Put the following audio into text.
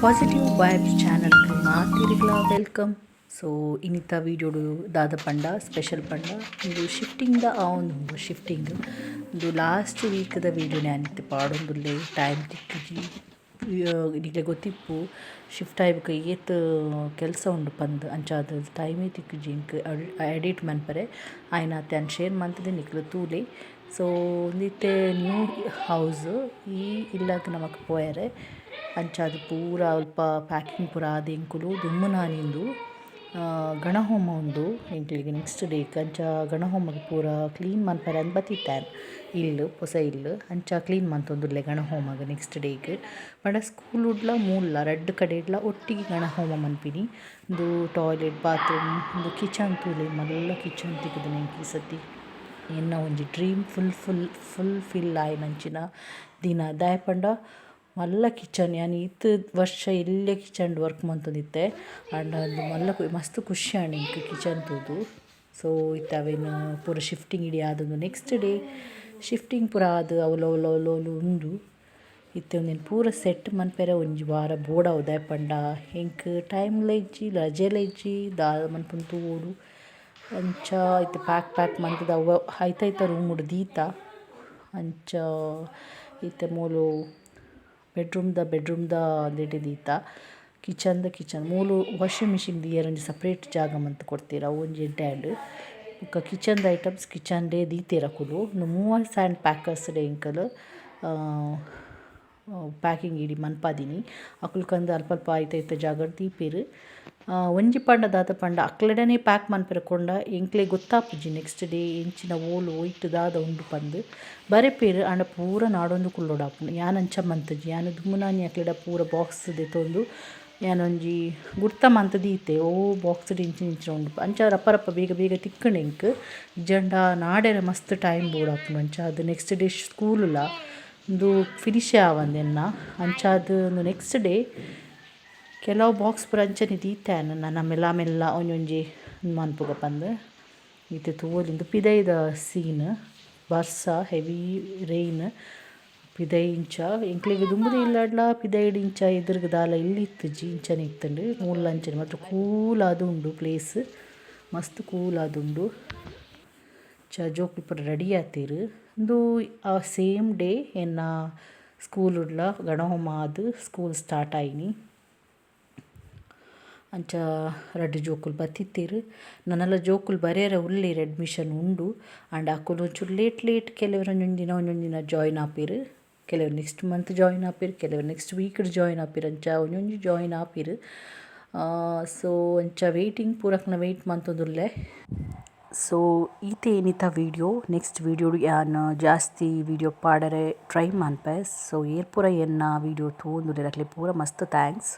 Positive vibes ಚಾನಲ್ಗೆ ಮಾತಿರಿಗಳ welcome. So ಇನ್ನಿತ ವೀಡಿಯೋಡು ದಾದ ಪಂಡ ಸ್ಪೆಷಲ್ ಪಂಡ ಇದು ಶಿಫ್ಟಿಂಗ್ದ ಒಂದು ಶಿಫ್ಟಿಂಗ್ ಒಂದು ಲಾಸ್ಟ್ ವೀಕ್ದ ವೀಡಿಯೋ ನಾನು ಪಾಡೊಂದುಲ್ಲೆ ಟೈಮ್ ತಿಕ್ಕುಜಿ ನಿಮಗೆ ಗೊತ್ತಿಪ್ಪು ಶಿಫ್ಟ್ ಆಯ್ಬೇಕು ಏತ್ ಕೆಲಸ ಉಂಡು ಪಂದ್ ಅಂಚಾದ ಟೈಮೇ ತಿಕ್ಕುಜಿ ಇಂಕ್ ಎಡಿಟ್ ಮನ್ಪರೆ ಆಯ್ನ ಅತ್ತೆ ಶೇರ್ ಮಂತದೆ ನಿಕ್ಲು ತೂಲೆ. ಸೊ ಒಂದಿತ್ತೆ ನ್ಯೂ ಹೌಸ್ ಈ ಇಲ್ಲದ ನಮಕ್ ಪೋಯರೆ ಅಂಚಾದ ಪೂರ ಅಲ್ಪ ಪ್ಯಾಕಿಂಗ್ ಪೂರ ಆದ ಎಂಕುಲು ದುಮ್ಮುನಾನಿಂದು ಗಣಹೋಮ ಉಂಡು ಎಂಕ್ಲಿಗೆ ನೆಕ್ಸ್ಟ್ ಡೇಕ್ ಅಂಚ ಗಣಹೋಮಗ್ ಪೂರ ಕ್ಲೀನ್ ಮನ್ಪರೆ ಅಂದ್ ಬತ್ತಿತ್ತಾರೆ ಇಲ್ಲು ಹೊಸ ಇಲ್ಲು ಅಂಚ ಕ್ಲೀನ್ ಮಂತೊಂದುಲ್ಲೆ ಗಣಹೋಮಗ್ ನೆಕ್ಸ್ಟ್ ಡೇಕ್ ಪಂಡ ಸ್ಕೂಲ್ ಉಡ್ಲ ಮೂಲ ರೆಡ್ ಕಡೆಡ್ಲ ಒಟ್ಟಿಗೆ ಗಣಹೋಮ ಮನ್ಪಿನಿ. ಒಂದು ಟಾಯ್ಲೆಟ್ ಬಾತ್ರೂಮ್ ಒಂದು ಕಿಚನ್ ತೂಲೆ ಮಲ್ಲ ಕಿಚನ್ ತಿಕ್ಕುದು ಎಂಕ್ ಈ ಸತಿ ಎನ್ನ ಒಂಜಿ ಡ್ರೀಮ್ ಫುಲ್ ಫಿಲ್ ಆಯ್ನಂಚಿನ ದಿನ ದಾಯೆ ಪಂಡ ಮಲ್ಲ ಕಿಚನ್ ಯಾನ್ ಇತ್ತು ವರ್ಷ ಇಲ್ಲೇ ಕಿಚನ್ ವರ್ಕ್ ಮಂತೊಂದಿತ್ತೆ ಆಂಡ ಅದು ಮಲ್ಲ ಮಸ್ತ್ ಖುಷಿ ಆಂಡ್ ಇಂಕ್ ಕಿಚನ್ ತೂದು. ಸೊ ಇತ್ತೆ ಅವೇನು ಪೂರ ಶಿಫ್ಟಿಂಗ್ ಇಡಿ ಆದೊಂದು ನೆಕ್ಸ್ಟ್ ಡೇ ಶಿಫ್ಟಿಂಗ್ ಪೂರ ಆದ್ ಅವಲವಲು ಉಂಡು ಇತ್ತೆ ಒಂದೇನು ಪೂರ ಸೆಟ್ ಮನ್ಪೆರೆ ಒಂಜಿ ವಾರ ಬೋಡಾವು ದಾಯೆ ಪಂಡ ಎಂಕ್ ಟೈಮ್ಲ ಇಜ್ಜಿ ರಜೆಲ ಇಜ್ಜಿ ದಾದ ಮನ್ಪುನ ತೂವೋಡು ಅಂಚ ಇತ್ತೆ ಪ್ಯಾಕ್ ಮಂತದ ಅವ ಐತ ರೂಮುಡು ದೀತ ಅಂಚ ಇತ್ತೆ ಮೂಲು ಬೆಡ್ರೂಮ್ದ ಅಂದೇಟೆ ದೀತ ಕಿಚನ್ ಮೂಲು ವಾಷಿಂಗ್ ಮಿಷಿನ್ ದಿಯರ್ ಒಂಜಿ ಸಪ್ರೇಟ್ ಜಾಗ ಮಂತ್ ಕೊಡ್ತೀರ ಅವು ಒಂಜಿ ಎಡ್ಡೆ ಬೊಕ ಕಿಚನ್ದ ಐಟಮ್ಸ್ ಕಿಚನ್ಡೆ ದೀತೆರ್ ಅಕುಲು ಮೂವರ್ ಸ್ಯಾಂಡ್ ಪ್ಯಾಕರ್ಸ್ ಡೆ ಎಂಕಲ್ ಪ್ಯಾಕಿಂಗ್ ಇಡಿ ಮನ್ಪಾದಿನಿ ಅಕುಲ್ಕಂದ ಅಲ್ಪ ಐತ ಜಾಗಡ್ ದೀಪೆರ್ ಒಂಜಿ ಪಂಡ ದಾದ ಪಂಡ ಅಕ್ಲೆಡನೆ ಪ್ಯಾಕ್ ಮನ್ಪೆರೆ ಕೊಂಡ ಎಂಕ್ಲೆ ಗೊತ್ತಾಪುಜಿ ನೆಕ್ಸ್ಟ್ ಡೇ ಎಂಚಿನ ಓಲು ಒಯ್ಟ್ ದಾದ ಉಂಡು ಪಂದ್ ಬರೆಪೇರ್ ಆಂಡ ಪೂರ ನಾಡೊಂದು ಕುಲ್ಲೊಡಾಪುಂಡು ಯಾನ್ ಅಂಚ ಮಂತುಜಿ ಯಾನ್ ದುಮ್ಮುನಾನಿ ಅಕ್ಲೆಡ ಪೂರ ಬಾಕ್ಸ್ ದೆತೊಂದು ಯಾನೊಂಜಿ ಗುರ್ತ ಮಂತ್ ದೀತೆ ಬಾಕ್ಸ್ ಇಂಚಿನ ಉಂಡು ಅಂಚ ರಪ್ಪ ಬೇಗ ತಿಕ್ಕಂಡು ಎಂಕ್ ಇಜ್ಜಂಡ ನಾಡೆರ ಮಸ್ತ್ ಟೈಮ್ ಬೋಡಾಪುಂಡು ಅಂಚ ಅದು ನೆಕ್ಸ್ಟ್ ಡೇ ಸ್ಕೂಲುಲ ಒಂದು ಫಿನಿಶೇ ಆವಂದೆನ್ನ ಅಂಚಾದ್ ಒಂದು ನೆಕ್ಸ್ಟ್ ಡೇ ಕೆಲವು ಬಾಕ್ಸ್ ಪೂರ ಅಂಚನೆ ದೀತ್ಯಾನ ನನ್ನ ಮೆಲ್ಲ ಒಂಜೊಂಜಿ ಮನ್ಪುಗ ಪಂದ್ ಇತ್ತೆ ತೂವೊಲಿಂದು ಪಿದೈದ ಸೀನ್ ಬರ್ಸ ಹೆವಿ ರೈನ್ ಪಿದೈ ಇಂಚ ಎಂಕ್ಲೆಗ್ ದುಂಬುದು ಇಲ್ಲಾಡ್ಲ ಪಿದೈಡ್ ಇಂಚ ಎದುರುಗ್ ದಾಲ ಇಲ್ಲಿ ಇತ್ತುಜಿ ಇಂಚನೆ ಇತ್ತಂಡು ಮೂಲ ಅಂಚನೆ ಮಾತ್ರ ಕೂಲ್ ಆದ್ ಉಂಡು ಪ್ಲೇಸ್ ಮಸ್ತ್ ಕೂಲ್ ಆದ್ ಉಂಡು ಜೋಕುಲು ಪೂರ ರೆಡಿ ಆತೆರ್ ಇಂದು ಆ ಸೇಮ್ ಡೇ ಎನ್ನ ಸ್ಕೂಲ್ ಉಡ್ಲ ಗಣಹೋಮ ಆದ್ ಸ್ಕೂಲ್ ಸ್ಟಾರ್ಟ್ ಆಯಿನಿ ಅಂಚ ರಡ್ಡ್ ಜೋಕುಲು ಬತ್ತಿತ್ತೆರ್ ನನ್ನಲ ಜೋಕುಲು ಬರೆಯರೆ ಉಲ್ಲೆರ್ ಅಡ್ಮಿಷನ್ ಉಂಡು ಆಂಡ ಅಕುಲು ಒಂಚೂರು ಲೇಟ್ ಕೆಲವೆರ್ ಒಂಜೊಂದು ದಿನ ಜಾಯಿನ್ ಆಪೆರ್ ಕೆಲವೆರ್ ನೆಕ್ಸ್ಟ್ ಮಂತ್ ಜಾಯಿನ್ ಆಪೆರ್ ಕೆಲವೆರ್ ನೆಕ್ಸ್ಟ್ ವೀಕ್ಡ್ ಜಾಯಿನ್ ಆಪೆರ್ ಅಂಚ ಒಂಜೊಂಜಿ ಜಾಯಿನ್ ಆಪೆರ್. ಸೊ ಅಂಚ ವೆಯ್ಟಿಂಗ್ ಪೂರಕ್ನ ವೆಯ್ಟ್ ಮಂತೊಂದುಲ್ಲೆ. ಸೊ ಈತೆ ಏನಿತ ವೀಡಿಯೋ ನೆಕ್ಸ್ಟ್ ವೀಡಿಯೋಡು ಯಾನ್ ಜಾಸ್ತಿ ವೀಡಿಯೋ ಪಾಡರೆ ಟ್ರೈ ಮನ್ಪೆ. ಸೊ ಏರ್ ಪೂರ ಎನ್ನ ವೀಡಿಯೋ ತೂವೊಂದುಲ್ಲೆರ್ ಅಕ್ಲೆ ಪೂರ ಮಸ್ತ್ ಥ್ಯಾಂಕ್ಸ್.